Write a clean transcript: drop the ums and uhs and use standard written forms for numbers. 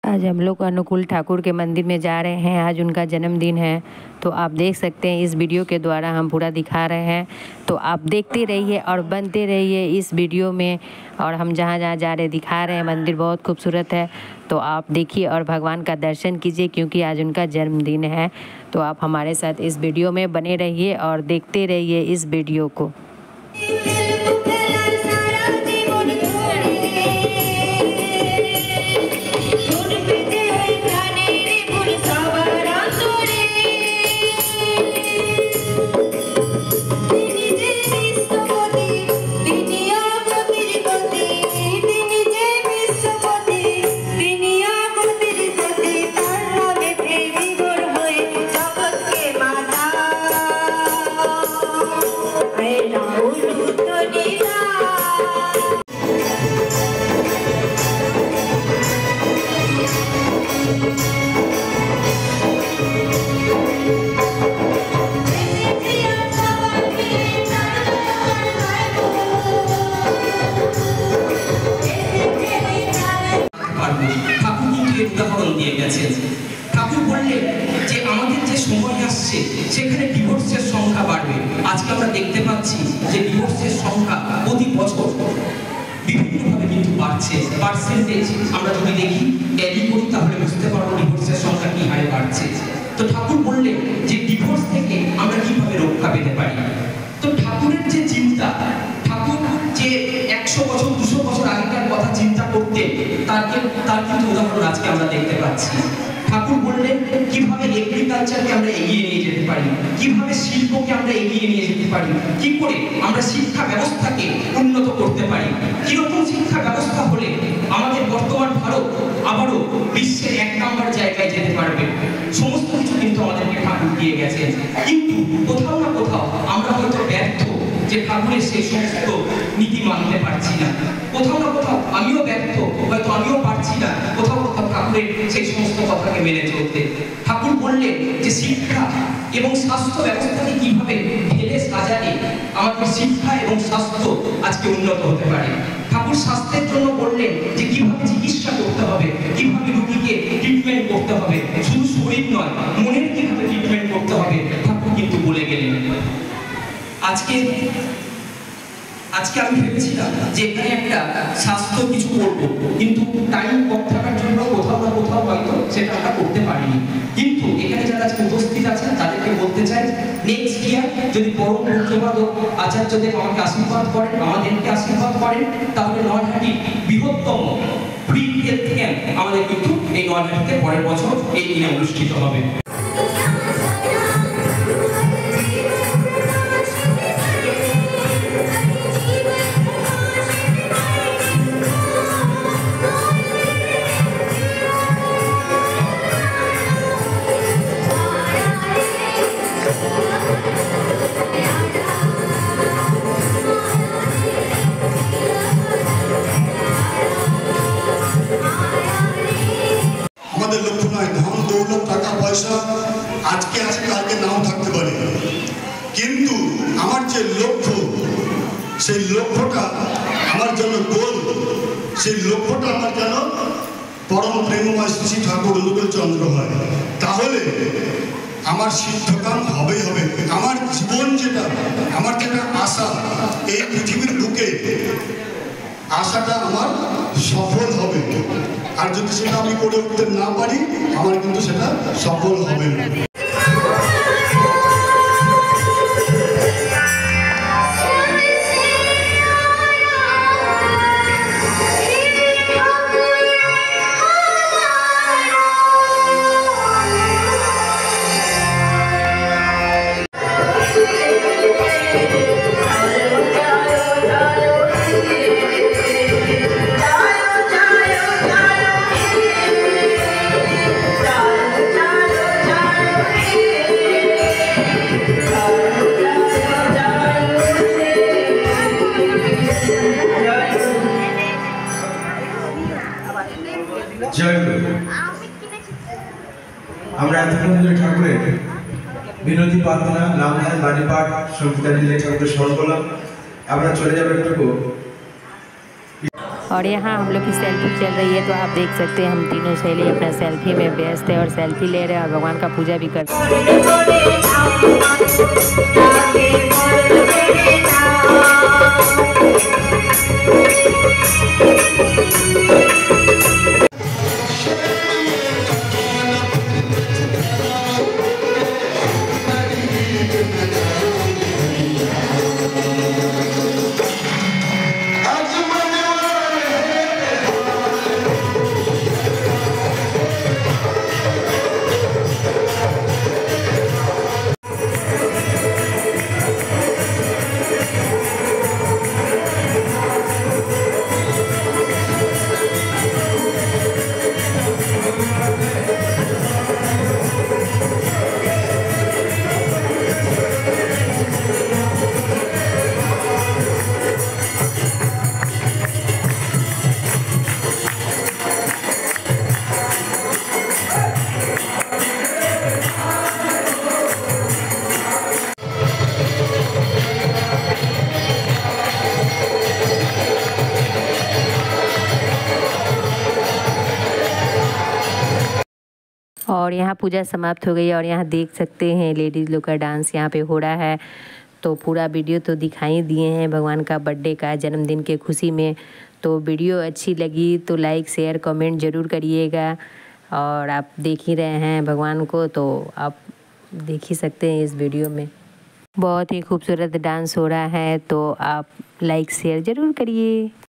आज हम लोग अनुकूल ठाकुर के मंदिर में जा रहे हैं। आज उनका जन्मदिन है, तो आप देख सकते हैं इस वीडियो के द्वारा हम पूरा दिखा रहे हैं। तो आप देखते रहिए और बनते रहिए इस वीडियो में। और हम जहाँ जहाँ जा रहे दिखा रहे हैं, मंदिर बहुत खूबसूरत है। तो आप देखिए और भगवान का दर्शन कीजिए, क्योंकि आज उनका जन्मदिन है। तो आप हमारे साथ इस वीडियो में बने रहिए और देखते रहिए इस वीडियो को। উদাহরণ দিয়ে গেছেন। ঠাকুর বললেন যে আমাদের যে সময় আসছে সেখানে ডিভোর্সের সংখ্যা বাড়বে। আজকে আমরা দেখতে পাচ্ছি যে ডিভোর্সের সংখ্যা প্রতি বছর বিভিন্নভাবে কিন্তু বাড়ছে। পার্সেন্টেজ আমরা যদি দেখি ট্যালি করি তাহলে বুঝতে পারবো ডিভোর্সের সংখ্যা কি হারে বাড়ছে। তো ঠাকুর বললেন যে ডিভোর্স থেকে আমরা কিভাবে রক্ষা পেতে পারি। তো ঠাকুরের যে চিন্তা, ঠাকুর যে 100 বছর 200 বছর আগেকার কথা চিন্তা করতেন, তার কিন্তু উদাহরণ আজকে আমরা দেখতে পাচ্ছি। ঠাকুর বললেন কিভাবে এগ্রিকালচারকে আমরা এগিয়ে নিয়ে যেতে পারি, কিভাবে শিল্পকে আমরা এগিয়ে নিয়ে যেতে পারি, কি করে আমরা শিক্ষা ব্যবস্থাকে উন্নত করতে পারি, কিরকম শিক্ষা ব্যবস্থা হলে আমাদের বর্তমান ভারত আবারও বিশ্বের 1 নম্বর জায়গায় যেতে পারবে। সমস্ত কিছু কিন্তু আমাদেরকে ঠাকুর দিয়ে গেছেন। কিন্তু কোথাও না কোথাও আমরা হয়তো ব্যর্থ, যে ঠাকুরের সেই সমস্ত নীতি মানতে পারছি না। কোথাও না কোথাও আমিও ব্যর্থ, হয়তো আমিও পারছি না কোথাও কোথাও ঠাকুরের সেই সমস্ত কথাকে মেনে চলতে। ঠাকুর বললেন যে শিক্ষা এবং স্বাস্থ্য ব্যবস্থাকে কিভাবে ঢেলে সাজালে আমাদের শিক্ষা এবং স্বাস্থ্য আজকে উন্নত হতে পারে। ঠাকুর স্বাস্থ্যের জন্য বললেন যে কিভাবে চিকিৎসা করতে হবে, কিভাবে রোগীকে ট্রিটমেন্ট করতে হবে, শুধু শরীর নয় মনের কিভাবে ট্রিটমেন্ট করতে হবে ঠাকুর কিন্তু বলে গেলেন। আজকে আমি ভেবেছিলাম যে এখানে একটা স্বাস্থ্য কিছু করবো, কিন্তু টাইম কম থাকার জন্য কোথাও না কোথাও হয়তো সেটা আমরা করতে পারিনি। কিন্তু এখানে যারা আজকে উপস্থিত আছেন তাদেরকে বলতে চাই, নেক্সট ইয়ার যদি পরম পূজ্যপাদ আচার্যদেব আমাকে আশীর্বাদ করেন, আমাদেরকে আশীর্বাদ করেন, তাহলে নলহাটি বৃহত্তম ফ্রি হেলথ ক্যাম্প আমাদের কিন্তু এই নলহাটিতে পরের বছর এই দিনে অনুষ্ঠিত হবে। আমাদের লক্ষ্য নয় ধন দৌলত টাকা পয়সা আজকে আছে কালকে নাও থাকতে পারে, কিন্তু আমার যে লক্ষ্য সেই লক্ষ্যটা আমার জন্য গোল, সেই লক্ষ্যটা আমার যেন পরম প্রেমময় শ্রী ঠাকুর অনুকূল চন্দ্র হয়, তাহলে আমার সিদ্ধকাম হবেই হবে। আমার জীবন যেটা, আমার যেটা আশা এই পৃথিবীর বুকে, আশাটা আমার সফল হবে। আর যদি সেটা আমি করে উঠতে না পারি, আমার কিন্তু সেটা সফল হবে না। আমরা এতক্ষণ ধরে ঠাকুরের বিনতি প্রার্থনা, নাম ধ্যান, বাণী পাঠ, সংকীর্তন ঠাকুরকে স্মরণ করলাম। আমরা চলে যাবো একটু और यहाँ हम लोग की सेल्फी चल रही है, तो आप देख सकते हैं हम तीनों सहेली अपना सेल्फी में व्यस्त है और सेल्फी ले रहे हैं और भगवान का पूजा भी करते और यहाँ पूजा समाप्त हो गई और यहाँ देख सकते हैं लेडीज़ लोग का डांस यहाँ पे हो रहा है। तो पूरा वीडियो तो दिखाई दिए हैं भगवान का बर्थडे का जन्मदिन के खुशी में। तो वीडियो अच्छी लगी तो लाइक शेयर कमेंट ज़रूर करिएगा। और आप देख ही रहे हैं भगवान को, तो आप देख ही सकते हैं इस वीडियो में बहुत ही खूबसूरत डांस हो रहा है। तो आप लाइक शेयर ज़रूर करिए।